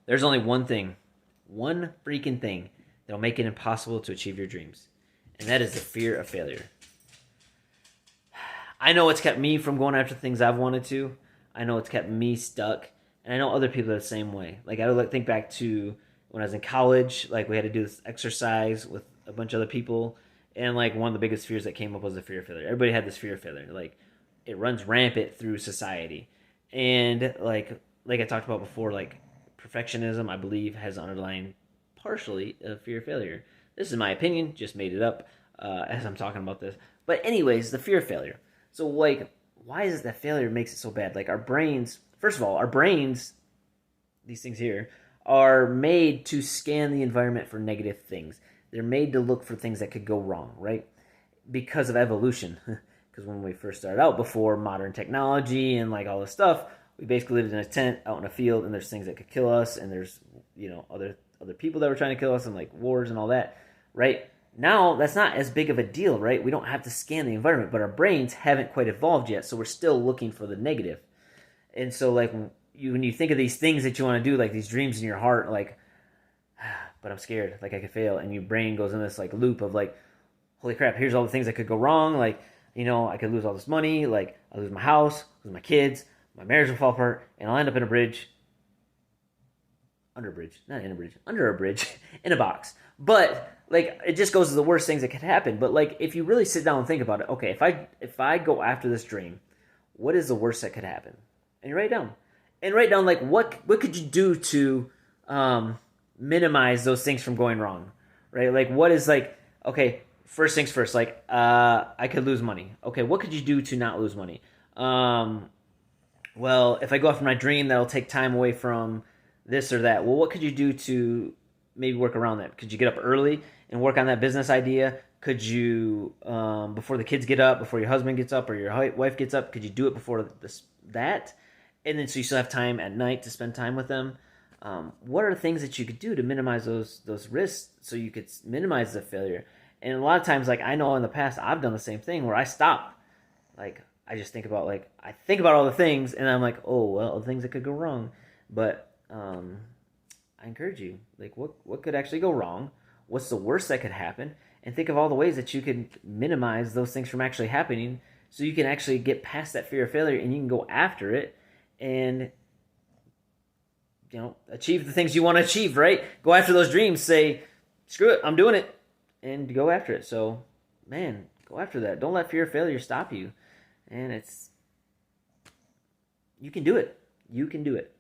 There's only one freaking thing that'll make it impossible to achieve your dreams, and that is the fear of failure. I know it's kept me from going after things I've wanted to. I know it's kept me stuck, and I know other people are the same way. Like I would think back to when I was in college. Like we had to do this exercise with a bunch of other people, and like one of the biggest fears that came up was the fear of failure. Everybody had this fear of failure. Like it runs rampant through society, and like I talked about before, like perfectionism, I believe, has underlying partially a fear of failure. This is my opinion, just made it up as I'm talking about this. But anyways, the fear of failure. So like, why is it that failure makes it so bad? Like our brains, first of all, our brains, these things here, are made to scan the environment for negative things. They're made to look for things that could go wrong, right? Because of evolution. Because when we first started out, before modern technology and like all this stuff, we basically lived in a tent out in a field, and there's things that could kill us, and there's other people that were trying to kill us, and like wars and all that, right? Now that's not as big of a deal, right? We don't have to scan the environment, but our brains haven't quite evolved yet, so we're still looking for the negative. And so like when you think of these things that you want to do, like these dreams in your heart, like, but I'm scared, like I could fail, and your brain goes in this like loop of like, holy crap, here's all the things that could go wrong, like, I could lose all this money, like I lose my house, lose my kids, my marriage will fall apart, and I'll end up in a bridge, under a bridge, not in a bridge, under a bridge, in a box. But like it just goes to the worst things that could happen. But like if you really sit down and think about it, okay, if I go after this dream, what is the worst that could happen? And you write down, like what could you do to minimize those things from going wrong, right? Like what is like, okay, first things first, like I could lose money. Okay, what could you do to not lose money? Well, if I go after my dream, that'll take time away from this or that. Well, what could you do to maybe work around that? Could you get up early and work on that business idea? Could you, before the kids get up, before your husband gets up or your wife gets up, could you do it before that? And then so you still have time at night to spend time with them. What are the things that you could do to minimize those risks so you could minimize the failure? And a lot of times, like I know in the past, I've done the same thing where I stop. Like I just think about I think about all the things, and I'm like, oh well, the things that could go wrong. But I encourage you, like what could actually go wrong? What's the worst that could happen? And think of all the ways that you can minimize those things from actually happening, so you can actually get past that fear of failure and you can go after it and achieve the things you want to achieve. Right? Go after those dreams. Say, screw it, I'm doing it, and go after it. So, man, go after that. Don't let fear of failure stop you. And you can do it. You can do it.